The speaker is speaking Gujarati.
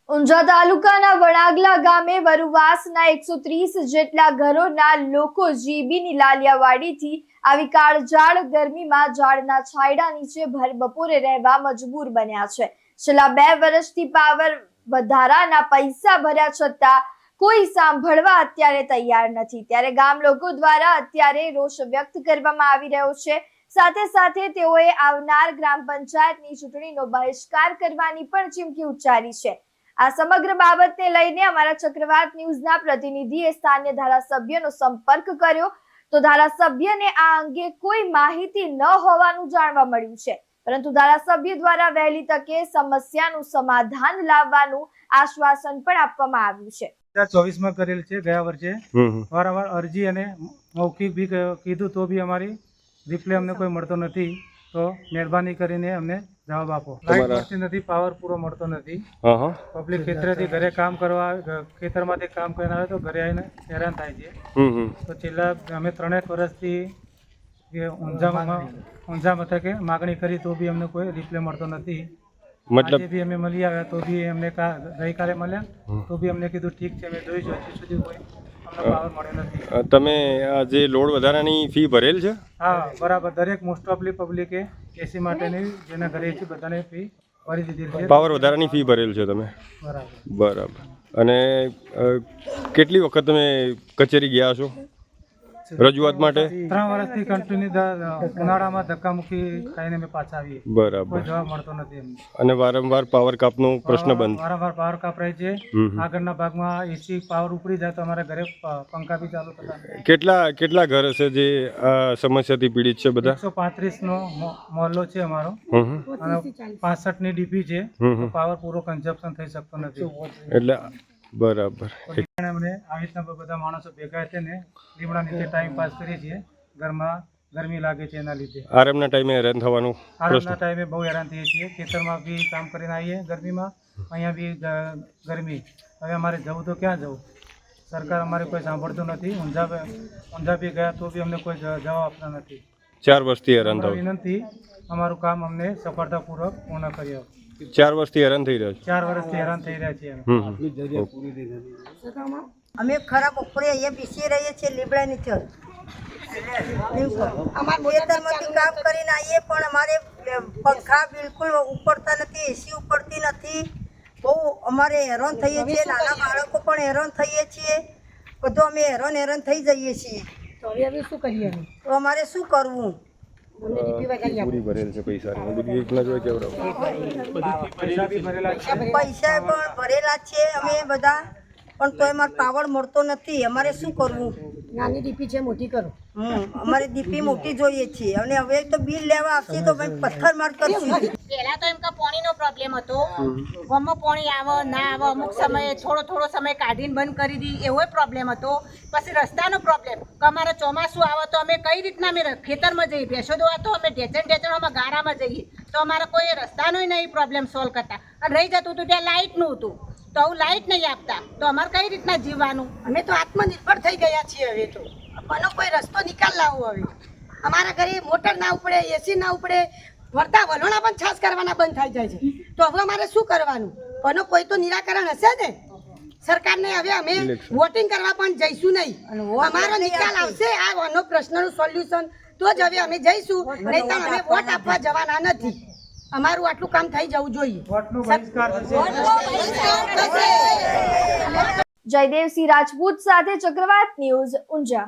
ઊંઝા તાલુકાના વણાગલા ગામે વરુવાસના 130 જેટલા ઘરોના લોકો જીબીની લાલિયાવાડીથી આવી કાળઝાળ ગરમીમાં ઝાડના છાંયડા નીચે ભર બપોરે રહેવા મજબૂર બન્યા છે। છેલ્લા 2 વર્ષથી પાવર વધારાના પૈસા ભર્યા છતાં કોઈ સાંભળવા અત્યારે તૈયાર નથી। ત્યારે ગામ લોકો દ્વારા અત્યારે રોષ વ્યક્ત કરવામાં આવી રહ્યો છે। સાથે સાથે તેઓએ આવનાર ગ્રામ પંચાયતની ચૂંટણીનો બહિષ્કાર કરવાની પણ ચીમકી ઉચ્ચારી છે। આ સમગ્ર બાબતને લઈને અમારા ચક્રવાત ન્યૂઝના પ્રતિનિધિએ સ્થાનિય ધારાસભ્યનો સંપર્ક કર્યો તો ધારાસભ્યને આ અંગે કોઈ માહિતી ન હોવાનું જાણવા મળ્યું છે, પરંતુ ધારાસભ્ય દ્વારા વહેલી તકે સમસ્યાનું સમાધાન લાવવાનું આશ્વાસન પણ આપવામાં આવ્યું છે। 2024 કરેલ છે। ગયા વર્ષે વારંવાર અરજી અને મૌખિક બી કીધું તો બી અમારી રિપ્લે અમને કોઈ મળતો નથી। તો મહેરબાની કરીને અમને જવાબ આપો। લાઈટ મળતી નથી, પાવર પૂરો મળતો નથી। પબ્લિક ખેતરેથી ઘરે કામ કરવા, ખેતરમાંથી કામ કરીને આવે તો ઘરે આવીને હેરાન થાય છે। તો છેલ્લા અમે 3 વર્ષથી ઊંઝા મથકે માગણી કરી તો બી અમને કોઈ રિપ્લે મળતો નથી। આજે બી અમે મળી આવ્યા તો બી અમને ગઈકાલે મળ્યા તો બી અમને કીધું ઠીક છે, અમે જોઈશું। હજી સુધી કોઈ અમને પાવર મળ્યો નથી। તમે જે લોડ વધારાની ફી ભરેલ છે? હા, બરાબર। દરેક મોસ્ટ ઓફલી પબ્લિકે એસી માટેની જેના ઘરે છે બધાને ફી ભરી દીધી છે। પાવર વધારાની ફી ભરેલ છે તમે? બરાબર। અને કેટલી વખત તમે કચેરી ગયા છો રજૂઆત માટે? 3 વર્ષથી કન્ટિન્યુ ઉનાળામાં ધક્કામુક્કી ખાઈને અમે પાછા આવીએ। બરાબર। કોઈ જવાબ મળતો નથી અમને। અને વારંવાર પાવર કાપનો પ્રશ્ન બંધ? વારંવાર પાવર કાપ રહે છે। આગળના ભાગમાં એસી પાવર ઉપડી જાય તો અમારા ઘરે પંખા બી ચાલુ થતા। કેટલા ઘર હશે જે આ સમસ્યાથી પીડિત છે? બધા 135 નો મોહલ્લો છે અમારો અને 65 ની ડીપી છે। તો પાવર પૂરો કન્ઝપ્શન થઈ શકતો નથી। એટલે બરાબર। અમને આવી રીતના બધા માણસો ભેગા થઈને લીમડા નીચે ટાઈમ પાસ કરીએ છીએ। ઘરમાં ગરમી લાગે છે એના લીધે। આરામના ટાઈમે હેરાન થવાનું? આરામના ટાઈમે બહુ હેરાન થઈએ છીએ। ખેતરમાં બી કામ કરીને આવીએ ગરમીમાં, અહીંયા બી ગરમી। હવે અમારે જવું તો ક્યાં જવું? સરકાર અમારે કોઈ સાંભળતું નથી। ઊંઝા બી ગયા તો બી અમને કોઈ જવાબ આપતા નથી। 4 વર્ષથી હેરાન થાવ? વિનંતી, અમારું કામ અમને સફળતાપૂર્વક પૂર્ણ કરી આપો। 4 વર્ષથી હેરાન થઈ રહ્યા છો? 4 વર્ષથી હેરાન થઈ રહ્યા છીએ। અમે ખરા બપોરે અહીંયા બેસી રહીએ છીએ લીમડા નીચે। ખેતરમાંથી કામ કરીને આવીએ પણ અમારે પંખા બિલકુલ ઉપડતા નથી, એસી ઉપડતી નથી। બહુ અમારે હેરાન થઈએ છીએ। નાના બાળકો પણ હેરાન થઈએ છીએ। બધું અમે હેરાન થઈ જઈએ છીએ। તો હવે શું કરીએ? તો અમારે શું કરવું? પૂરી ભરેલ છે પૈસા? પૈસા પણ ભરેલા છે અમે બધા, પણ તો અમારે પાવર મળતો નથી। અમારે શું કરવું? નાની ડીપી છે, મોટી કરો। અમારે ડીપી મોટી જોઈએ છે અને હવે તો બિલ લેવા આવશે તો પથ્થર માર કરશું। પહેલા તો એમ કે પાણીનો પ્રોબ્લેમ હતો, ગમો પાણી આવે ના આવે, અમુક સમયે થોડો સમય કાઢીને બંધ કરી દી, એવો પ્રોબ્લેમ હતો। પછી રસ્તાનો પ્રોબ્લેમ કે અમારે ચોમાસું આવે તો અમે કઈ રીતના અમે ખેતરમાં જઈએ, ભેંસો દોવા તો અમે ઢેચણમાં ગારામાં જઈએ, તો અમારે કોઈ રસ્તાનો નહીં પ્રોબ્લેમ સોલ્વ કરતા। અને રહી જતું હતું ત્યાં લાઇટનું હતું, તો આવું લાઇટ નહીં આપતા તો અમારે કઈ રીતના જીવવાનું? અમે તો આત્મનિર્ભર થઈ ગયા છીએ। હવે તો આનો કોઈ રસ્તો નિકાલ લાવો। હવે અમારા ઘરે મોટર ના ઉપડે, એસી ના ઉપડે, વળતા વલોણા પણ છાસ કરવાના બંધ થઈ જાય છે। તો હવે અમારે શું કરવાનું? આનો કોઈ તો નિરાકરણ હશે ને સરકારને। હવે અમે વોટિંગ કરવા પણ જઈશું નહીં, અમારો નિકાલ આવશે આનો પ્રશ્નનું સોલ્યુશન તો જ હવે અમે જઈશું, નહીં તો અમે વોટ આપવા જવાના નથી। અમારું આટલું કામ થઈ જવું જોઈએ। જયદેવસિંહ રાજપૂત સાથે ચક્રવાત ન્યૂઝ ઊંઝા।